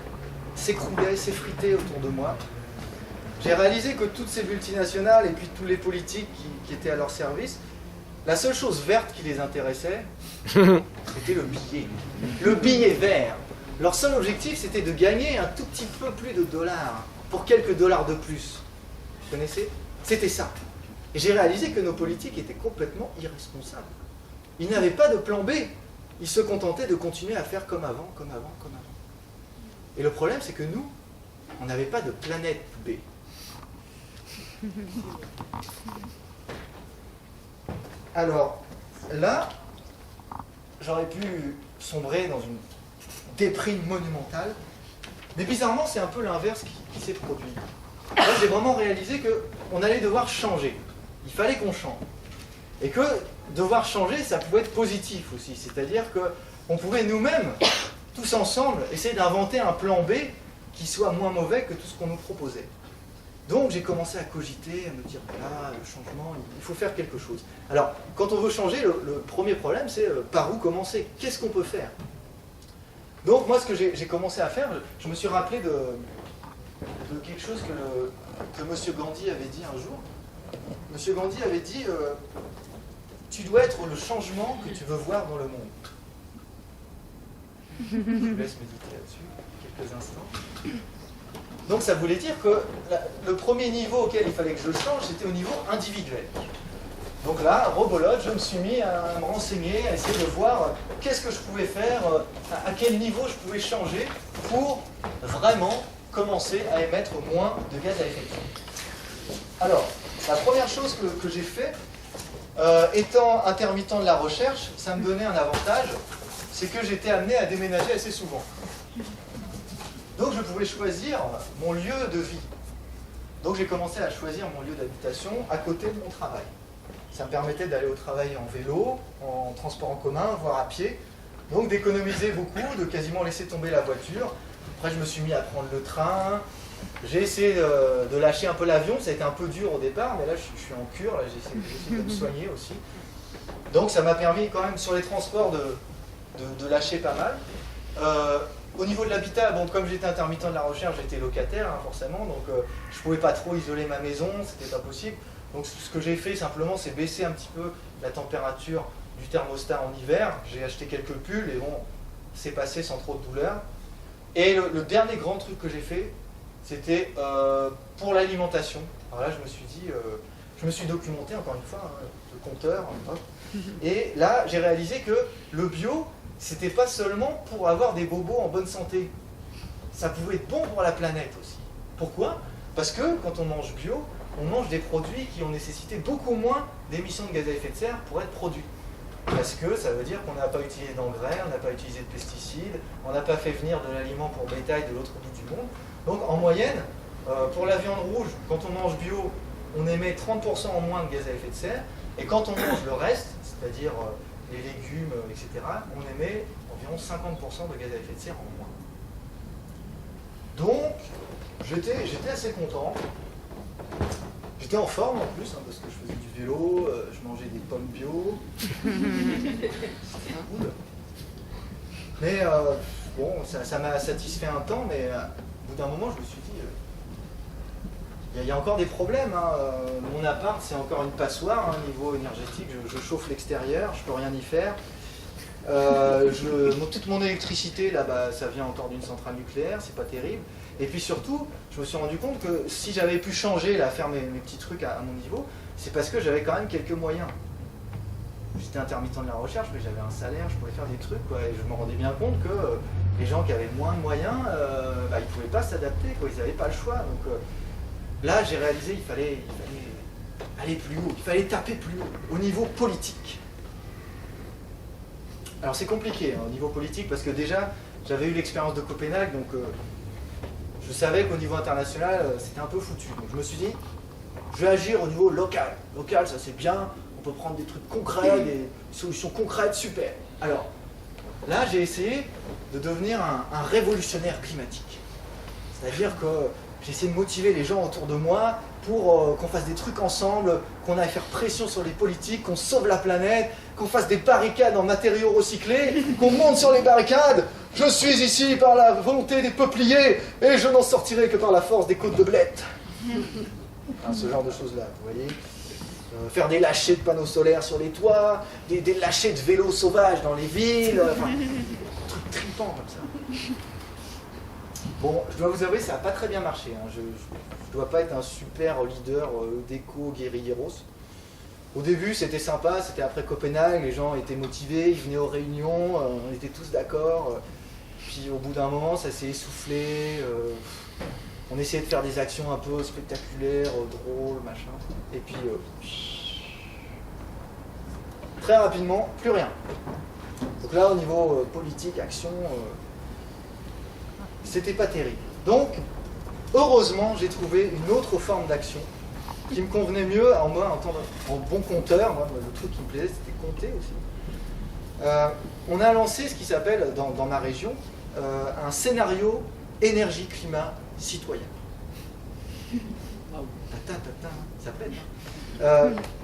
s'écroulait, s'effritait autour de moi. J'ai réalisé que toutes ces multinationales et puis tous les politiques qui étaient à leur service, la seule chose verte qui les intéressait, c'était le billet. Le billet vert. Leur seul objectif, c'était de gagner un tout petit peu plus de dollars, pour quelques dollars de plus. Vous connaissez? C'était ça. Et j'ai réalisé que nos politiques étaient complètement irresponsables. Ils n'avaient pas de plan B. ils se contentaient de continuer à faire comme avant, comme avant, comme avant. Et le problème, c'est que nous, on n'avait pas de planète B. Alors, là, j'aurais pu sombrer dans une déprime monumentale, mais bizarrement, c'est un peu l'inverse qui s'est produit. Là, j'ai vraiment réalisé qu'on allait devoir changer. Il fallait qu'on change. Et que devoir changer, ça pouvait être positif aussi. C'est-à-dire qu'on pouvait nous-mêmes, tous ensemble, essayer d'inventer un plan B qui soit moins mauvais que tout ce qu'on nous proposait. Donc j'ai commencé à cogiter, à me dire, voilà, le changement, il faut faire quelque chose. Alors, quand on veut changer, le premier problème, c'est par où commencer? Qu'est-ce qu'on peut faire? Donc moi, ce que j'ai commencé à faire, je me suis rappelé de quelque chose que M. Gandhi avait dit un jour. M. Gandhi avait dit, tu dois être le changement que tu veux voir dans le monde. Je vous laisse méditer là-dessus quelques instants. Donc ça voulait dire que le premier niveau auquel il fallait que je change, c'était au niveau individuel. Donc là, rebolote, je me suis mis à me renseigner, à essayer de voir qu'est-ce que je pouvais faire, à quel niveau je pouvais changer pour vraiment commencer à émettre moins de gaz à effet de serre. Alors, la première chose que j'ai fait, étant intermittent de la recherche, ça me donnait un avantage, c'est que j'étais amené à déménager assez souvent. Donc je pouvais choisir mon lieu de vie. Donc j'ai commencé à choisir mon lieu d'habitation à côté de mon travail. Ça me permettait d'aller au travail en vélo, en transport en commun, voire à pied. Donc d'économiser beaucoup, de quasiment laisser tomber la voiture. Après je me suis mis à prendre le train. J'ai essayé de lâcher un peu l'avion, ça a été un peu dur au départ, mais là je suis en cure, là j'ai essayé de me soigner aussi. Donc ça m'a permis quand même sur les transports de lâcher pas mal. Au niveau de l'habitat, bon, comme j'étais intermittent de la recherche, j'étais locataire hein, forcément, donc je ne pouvais pas trop isoler ma maison, c'était pas possible. Donc ce que j'ai fait simplement, c'est baisser un petit peu la température du thermostat en hiver. J'ai acheté quelques pulls et bon, c'est passé sans trop de douleur. Et le dernier grand truc que j'ai fait, c'était pour l'alimentation. Alors là, je me suis dit, je me suis documenté encore une fois, hein, le compteur, hop. Et là, j'ai réalisé que le bio, c'était pas seulement pour avoir des bobos en bonne santé. Ça pouvait être bon pour la planète aussi. Pourquoi? Parce que quand on mange bio, on mange des produits qui ont nécessité beaucoup moins d'émissions de gaz à effet de serre pour être produits. Parce que ça veut dire qu'on n'a pas utilisé d'engrais, on n'a pas utilisé de pesticides, on n'a pas fait venir de l'aliment pour bétail de l'autre bout du monde. Donc en moyenne, pour la viande rouge, quand on mange bio, on émet 30% en moins de gaz à effet de serre. Et quand on mange le reste, c'est-à-dire les légumes, etc., on émet environ 50% de gaz à effet de serre en moins. Donc, j'étais assez content. J'étais en forme en plus, hein, parce que je faisais du vélo, je mangeais des pommes bio. C'était cool. Mais bon, ça m'a satisfait un temps, mais au bout d'un moment, je me suis dit, il y a encore des problèmes. Hein. Mon appart, c'est encore une passoire, hein, niveau énergétique. Je chauffe l'extérieur, je peux rien y faire. Toute mon électricité, là-bas, ça vient encore d'une centrale nucléaire, c'est pas terrible. Et puis surtout, je me suis rendu compte que si j'avais pu changer, là, faire mes petits trucs à mon niveau, c'est parce que j'avais quand même quelques moyens. J'étais intermittent de la recherche, mais j'avais un salaire, je pouvais faire des trucs, quoi, et je me rendais bien compte que les gens qui avaient moins de moyens, ils ne pouvaient pas s'adapter, quoi, ils n'avaient pas le choix. Donc là, j'ai réalisé qu'il fallait aller plus haut, il fallait taper plus haut, au niveau politique. Alors c'est compliqué hein, au niveau politique, parce que déjà, j'avais eu l'expérience de Copenhague, donc je savais qu'au niveau international, c'était un peu foutu. Donc je me suis dit, je vais agir au niveau local. Local, ça c'est bien, on peut prendre des trucs concrets, des solutions concrètes, super. Alors, là, j'ai essayé de devenir un révolutionnaire climatique. C'est-à-dire que j'ai essayé de motiver les gens autour de moi pour qu'on fasse des trucs ensemble, qu'on aille faire pression sur les politiques, qu'on sauve la planète, qu'on fasse des barricades en matériaux recyclés, qu'on monte sur les barricades. Je suis ici par la volonté des peupliers et je n'en sortirai que par la force des côtes de blettes. Hein, ce genre de choses-là, vous voyez. Faire des lâchers de panneaux solaires sur les toits, des lâchers de vélos sauvages dans les villes, enfin, des trucs tripants comme ça. Bon, je dois vous avouer, ça n'a pas très bien marché. Hein. Je ne dois pas être un super leader d'éco-guérilleros. Au début, c'était sympa, c'était après Copenhague, les gens étaient motivés, ils venaient aux réunions, on était tous d'accord. Puis au bout d'un moment, ça s'est essoufflé. On essayait de faire des actions un peu spectaculaires, drôles, machin. Et puis, très rapidement, plus rien. Donc là, au niveau politique, action, c'était pas terrible. Donc, heureusement, j'ai trouvé une autre forme d'action qui me convenait mieux en moi en bon compteur. Moi, le truc qui me plaisait, c'était compter aussi. On a lancé ce qui s'appelle, dans ma région, un scénario énergie-climat citoyen. Ça pète.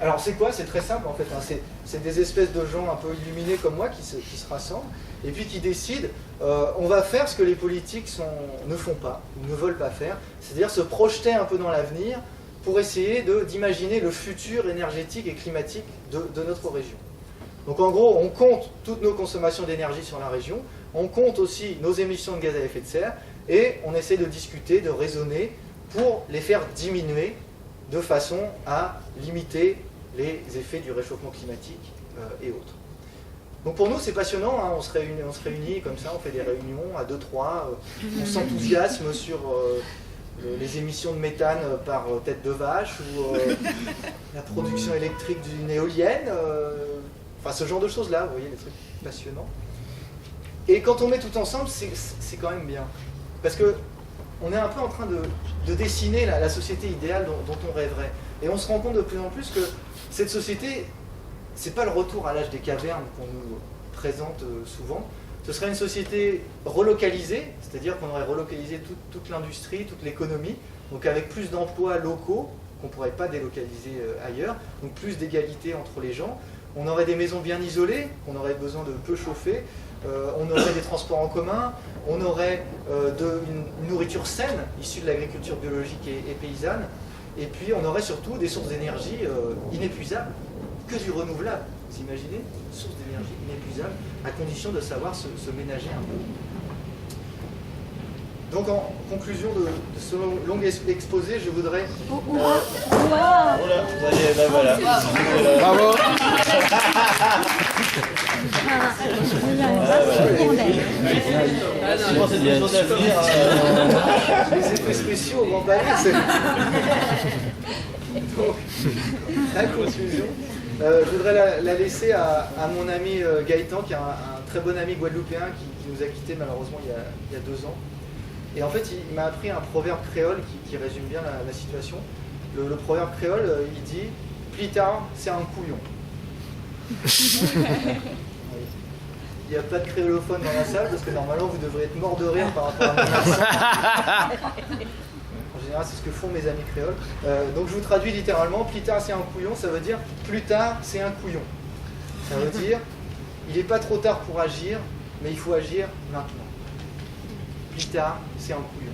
Alors c'est quoi? C'est très simple en fait. Hein. C'est des espèces de gens un peu illuminés comme moi qui se rassemblent et puis qui décident on va faire ce que les politiques ne font pas ou ne veulent pas faire, c'est-à-dire se projeter un peu dans l'avenir pour essayer d'imaginer le futur énergétique et climatique de notre région. Donc en gros, on compte toutes nos consommations d'énergie sur la région, on compte aussi nos émissions de gaz à effet de serre, et on essaie de discuter, de raisonner pour les faire diminuer de façon à limiter les effets du réchauffement climatique et autres. Donc pour nous, c'est passionnant, hein, on se réunit comme ça, on fait des réunions à 2-3, on s'enthousiasme sur les émissions de méthane par tête de vache ou la production électrique d'une éolienne, enfin ce genre de choses-là, vous voyez, des trucs passionnants. Et quand on met tout ensemble, c'est quand même bien. Parce que on est un peu en train de dessiner la société idéale dont on rêverait. Et on se rend compte de plus en plus que cette société, c'est pas le retour à l'âge des cavernes qu'on nous présente souvent. Ce serait une société relocalisée, c'est-à-dire qu'on aurait relocalisé toute l'industrie, toute l'économie, donc avec plus d'emplois locaux qu'on ne pourrait pas délocaliser ailleurs, donc plus d'égalité entre les gens. On aurait des maisons bien isolées, qu'on aurait besoin de peu chauffer, on aurait des transports en commun, on aurait une nourriture saine, issue de l'agriculture biologique et paysanne, et puis on aurait surtout des sources d'énergie inépuisables, que du renouvelable. Vous imaginez? Une source d'énergie inépuisable, à condition de savoir se ménager un peu. Donc en conclusion de ce long exposé, je voudrais... Voilà, ben voilà. Bravo. Les effets spéciaux vont pas aller. Donc, la conclusion, je voudrais la laisser à mon ami Gaëtan, qui est un très bon ami guadeloupéen qui nous a quittés malheureusement il y a 2 ans. Et en fait, il m'a appris un proverbe créole qui résume bien la situation. Le proverbe créole, il dit « Plus tard, c'est un couillon ». Il n'y a pas de créolophone dans la salle, parce que normalement, vous devrez être mort de rire par rapport à mon accent. En général, c'est ce que font mes amis créoles. Donc je vous traduis littéralement « Plus tard, c'est un couillon », ça veut dire « Plus tard, c'est un couillon ». Ça veut dire « Il n'est pas trop tard pour agir, mais il faut agir maintenant ». Plus tard, c'est un couillon.